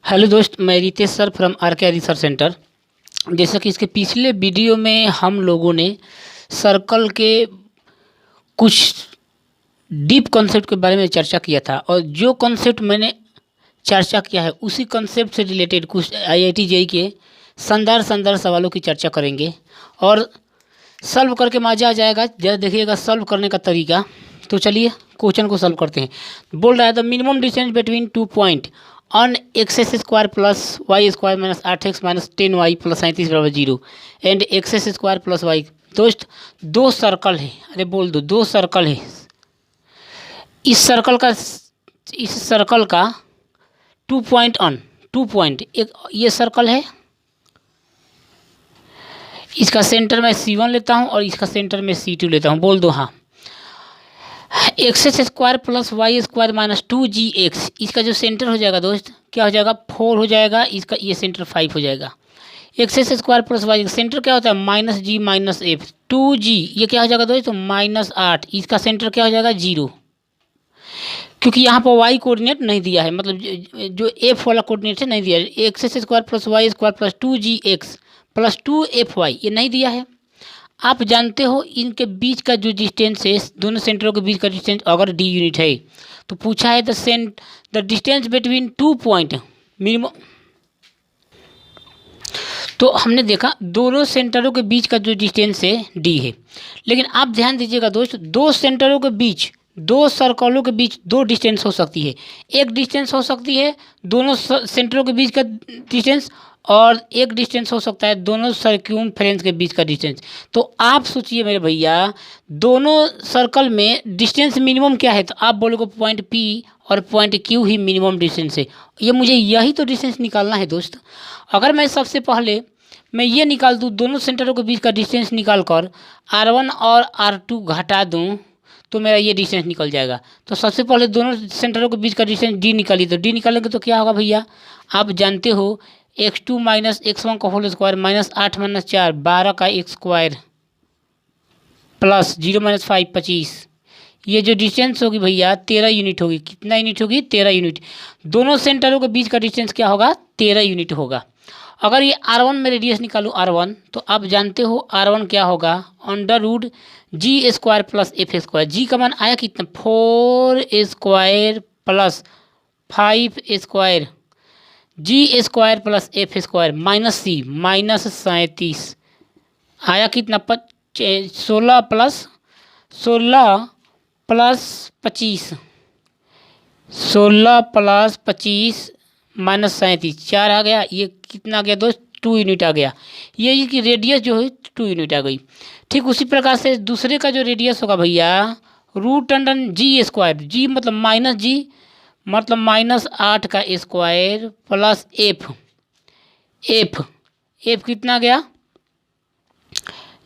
Hello दोस्त, मैं Ritesh sir from are के रिसर्च सेंटर। जैसा कि इसके पिछले वीडियो में हम लोगों ने सर्कल के कुछ डीप कॉन्सेप्ट के बारे में चर्चा किया था, और जो कॉन्सेप्ट मैंने चर्चा किया है उसी कॉन्सेप्ट से रिलेटेड कुछ आईआईटी जेईई के शानदार शानदार सवालों की चर्चा करेंगे और सॉल्व करके मजा आ जाएगा। जरा देखिएगा सॉल्व करने का तरीका। तो चलिए क्वेश्चन को सॉल्व करते हैं। बोल रहा है the minimum distance between 2 point on X square plus Y square minus 8x minus 10y plus 37 बराबर 0 and X square plus Y. दोस्त, दो सर्कल है, अरे बोल दो सर्कल है। इस सर्कल का 2 पॉइंट ऑन 2 पॉइंट, एक ये सर्कल है, इसका सेंटर मैं C1 लेता हूँ और इसका सेंटर में C2 लेता हूँ। बोल दो हाँ। X square plus Y square minus 2gx, इसका जो सेंटर हो जाएगा दोस्त क्या हो जाएगा, 4 हो जाएगा। इसका ये सेंटर 5 हो जाएगा। X square plus Y centre क्या होता है, माइनस जी माइनस एफ। 2g ये क्या हो जाएगा दोस्त, -8, इसका सेंटर क्या हो जाएगा 0, क्योंकि यहाँ पर वाई कोऑर्डिनेट नहीं दिया है, मतलब जो एफ वाला कोऑर्डिनेट है नहीं दिया है। X square plus Y square plus 2gx plus 2fy ये नहीं दिया है। आप जानते हो इनके बीच का जो डिस्टेंस है, दोनों सेंटरों के बीच का डिस्टेंस अगर d यूनिट है तो पूछा है the distance between 2 point minimum. तो हमने देखा दोनों सेंटरों के बीच का जो डिस्टेंस है d है, लेकिन आप ध्यान दीजिएगा दोस्त, दो सेंटरों के बीच, दो सर्कलों के बीच दो डिस्टेंस हो सकती है। एक डिस्टेंस हो सकती है दोनों सेंटरों के बीच का डिस्टेंस, और एक डिस्टेंस हो सकता है दोनों सर्क्यूमफ्रेंस के बीच का डिस्टेंस। तो आप सोचिए मेरे भैया, दोनों सर्कल में डिस्टेंस मिनिमम क्या है, तो आप बोलोगे पॉइंट P और पॉइंट Q ही मिनिमम डिस्टेंस है। ये मुझे यही तो डिस्टेंस निकालना है दोस्त। अगर मैं सबसे पहले मैं ये निकाल दूँ, दोनों सेंटरों के बीच का डिस्टेंस निकाल कर R1 और R2 घटा दूँ तो मेरा ये डिस्टेंस निकल जाएगा। तो सबसे पहले दोनों सेंटरों के बीच का डिस्टेंस d निकाली, तो d निकालेंगे तो क्या होगा भैया, आप जानते हो x2 माइनस x1 का होल स्क्वायर माइनस 8 माइनस 4 12 का x स्क्वायर प्लस 0 माइनस 5 25। ये जो डिस्टेंस होगी भैया 13 यूनिट होगी। कितना यूनिट होगी, 13 यूनिट। दोनों सेंटरों के बीच का डिस्टेंस क्या होगा, 13 यूनिट होगा। अगर ये R1 में रेडियस निकालूँ R1, तो आप जानते हो R1 क्या होगा, under root G square plus F square. G का मान आया कितना, 4 square plus 5 square, G square plus F square minus C minus 37 आया कितना, 16 प्लस 25, 16 प्लस 25 माइनस 37 4 आ गया। ये कितना आ गया दोस्त, 2 यूनिट आ गया। ये इसकी रेडियस जो है 2 यूनिट आ गई। ठीक उसी प्रकार से दूसरे का जो रेडियस होगा भैया, रूट अंडर जी स्क्वायर, जी मतलब माइनस जी मतलब -8 का स्क्वायर प्लस एफ, एफ कितना गया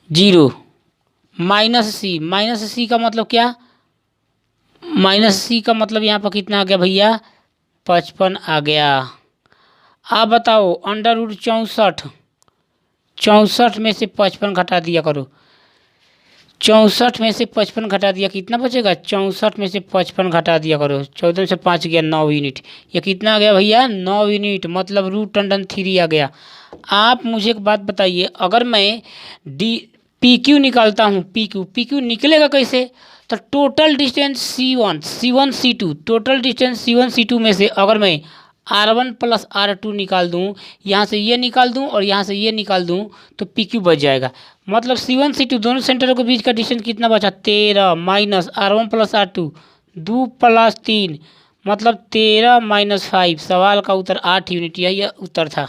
0, माइनस सी का मतलब क्या, माइनस सी का मतलब यहाँ पर कितना आ गया भैया, 55 आ गया। आप बताओ अंडर रूट 64 में से 55 घटा दिया करो, 64 में से 55 घटा दिया कितना बचेगा, 64 में से 55 घटा दिया करो, 14 से 5 गया 9 यूनिट। ये कितना आ गया भैया, 9 यूनिट, मतलब रूट अंडर 3 आ गया। आप मुझे एक बात बताइए, अगर मैं PQ निकालता हूँ, PQ निकलेगा कैसे, तो total distance C1 C2, total distance C1 C2 में से अगर मैं R1 प्लस R2 निकाल दूँ, यहाँ से ये निकाल दूँ और यहाँ से ये निकाल दूँ, तो PQ बच जाएगा। मतलब C1 C2 दोनों सेंटरों के बीच का डिस्टेंस कितना बचा, 13 minus R1 plus R2 2 plus 3 मतलब 13 माइनस 5। सवाल का उत्तर 8 यूनिट, यही उत्तर था।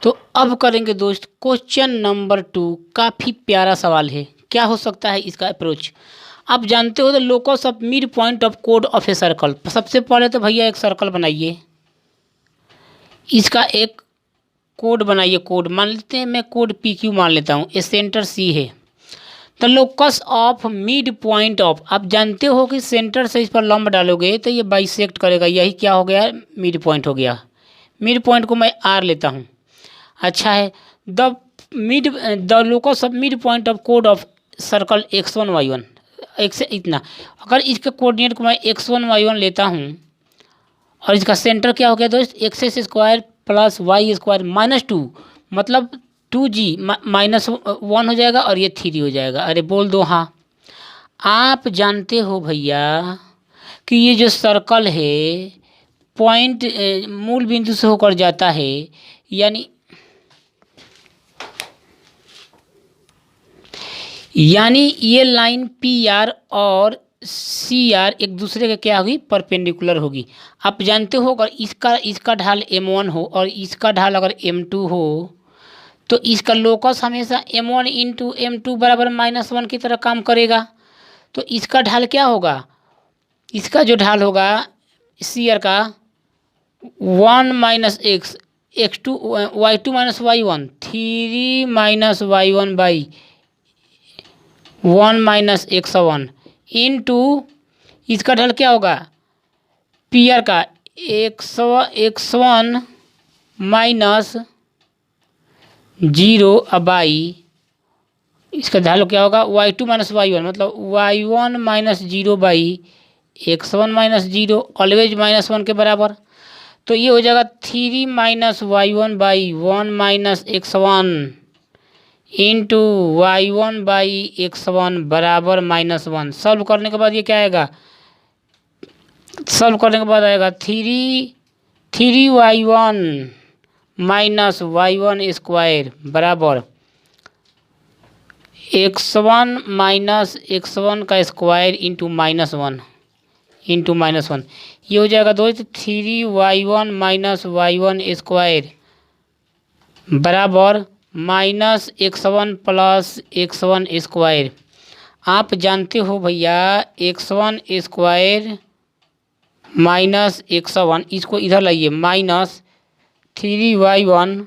तो अब करेंगे दोस्त क्वेश्चन नंबर 2। काफ़ी प्यारा सवाल है। क्या हो सकता है इसका अप्रोच, आप जानते हो the locus of mid point of code of a circle. सबसे पहले तो भैया एक सर्कल बनाइए, इसका एक कोड बनाइए। कोड मान लेते हैं, मैं कोड PQ मान लेता हूँ, ए सेंटर C है। The locus of mid point of, आप जानते हो कि सेंटर से इस पर लंब डालोगे तो ये बाइसेक्ट करेगा, यही क्या हो गया, मिड पॉइंट हो गया। मिड पॉइंट को मैं R लेता हूँ। अच्छा है, the locus of mid point of code of circle x1 y1, एक से इतना। अगर इसके कोऑर्डिनेट को मैं x1 y1 लेता हूँ और इसका सेंटर क्या हो गया दोस्त, X square plus Y square minus two, मतलब 2g माइनस 1 हो जाएगा और ये 3 हो जाएगा। अरे बोल दो हाँ। आप जानते हो भैया कि ये जो सर्कल है पॉइंट मूल बिंदु से होकर जाता है, यानी ये लाइन पी आर और सी आर एक दूसरे के क्या होगी, परपेंडिकुलर होगी। आप जानते हो अगर इसका ढाल m1 हो और इसका ढाल अगर m2 हो तो इसका लोकस हमेशा m1 इंटू m2 बराबर -1 की तरह काम करेगा। तो इसका ढाल क्या होगा, इसका जो ढाल होगा सी आर का 1 minus x x2 y2 minus y1 3 minus y1 by 1 minus x1 into इसका ढाल क्या होगा पी आर का x1 माइनस 0 बाई इसका ढाल क्या होगा y2 माइनस y1 मतलब y1 minus 0 by x1 minus 0 always -1 के बराबर। तो ये हो जाएगा 3 minus y1 by 1 minus x1 into y1 by x1 बराबर -1। सॉल्व करने के बाद ये क्या आएगा, सॉल्व करने के बाद आएगा 3y1 माइनस y1 स्क्वायर बराबर x1 माइनस x1 का स्क्वायर इंटू -1 इंटू -1। ये हो जाएगा दोस्त 3y1 माइनस y1 स्क्वायर बराबर minus x1 plus x1 square. आप जानते हो भैया x1 स्क्वायर माइनस x1, इसको इधर लाइए, minus 3y1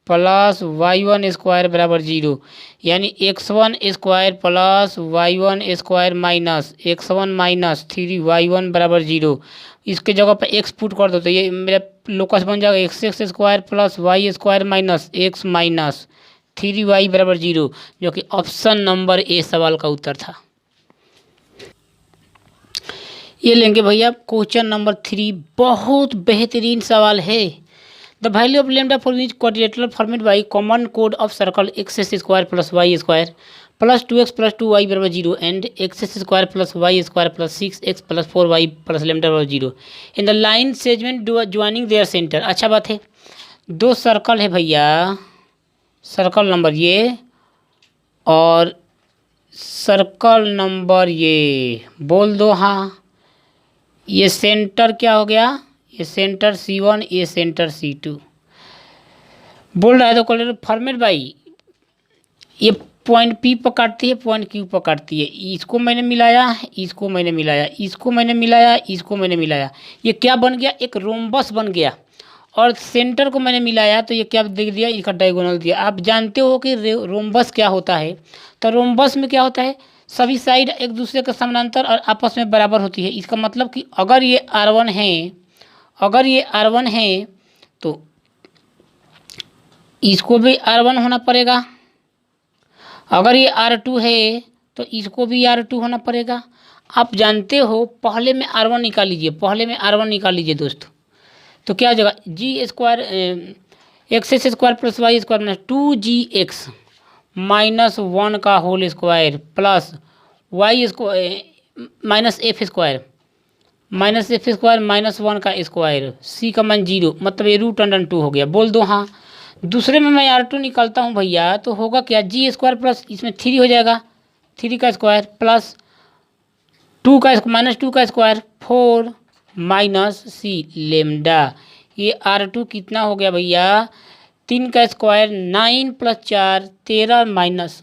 plus y1 square बराबर 0, यानी x1 square plus y1 square minus x1 minus 3y1 बराबर 0। इसके जगह पर x पुट कर दो तो ये मेरा लोकस बन जाएगा x square plus y square minus x minus 3y बराबर 0, जो कि ऑप्शन नंबर ए सवाल का उत्तर था। ये लेंगे भैया क्वेश्चन नंबर 3, बहुत बेहतरीन सवाल है। The value of lambda for each quadrilateral formed by common कोड of circle X square plus Y square plus 2x plus 2y बराबर 0 and X square plus Y square plus 6x plus 4y plus lambda बराबर 0 in the line segment joining their centre. अच्छा बात है, दो circle है भैया, circle number ये और सर्कल नंबर ये, बोल दो हाँ। ये सेंटर क्या हो गया, ये सेंटर C1, ये सेंटर C2 बोल रहा है। तो कॉल फॉर्मेट बाई, ये पॉइंट P पर काटती है, पॉइंट Q पर काटती है। इसको मैंने मिलाया, इसको मैंने मिलाया, इसको मैंने मिलाया, इसको मैंने मिलाया, ये क्या बन गया, एक रोम्बस बन गया। और सेंटर को मैंने मिलाया तो ये क्या दे दिया, इसका डायगोनल दिया। आप जानते हो कि रोम्बस क्या होता है, तो रोम्बस में क्या होता है, सभी साइड एक दूसरे के समानांतर और आपस में बराबर होती है। इसका मतलब कि अगर ये R1 है, अगर ये R1 है तो इसको भी R1 होना पड़ेगा, अगर ये R2 है तो इसको भी R2 होना पड़ेगा। आप जानते हो, पहले में R1 निकाल लीजिए, पहले में R1 निकाल लीजिए दोस्तों, तो क्या हो जाएगा g square x square plus Y square minus 2gx minus 1 का whole square plus Y square minus f square minus 1 का स्क्वायर, सी का मान 0, मतलब ये √2 हो गया। बोल दो हाँ। दूसरे में मैं R2 निकालता हूँ भैया, तो होगा क्या, जी स्क्वायर प्लस इसमें 3 हो जाएगा, 3 का स्क्वायर प्लस 2 का माइनस 2 का स्क्वायर 4 माइनस सी लेमडा। ये R2 कितना हो गया भैया, 3 का स्क्वायर 9 प्लस 4 13 माइनस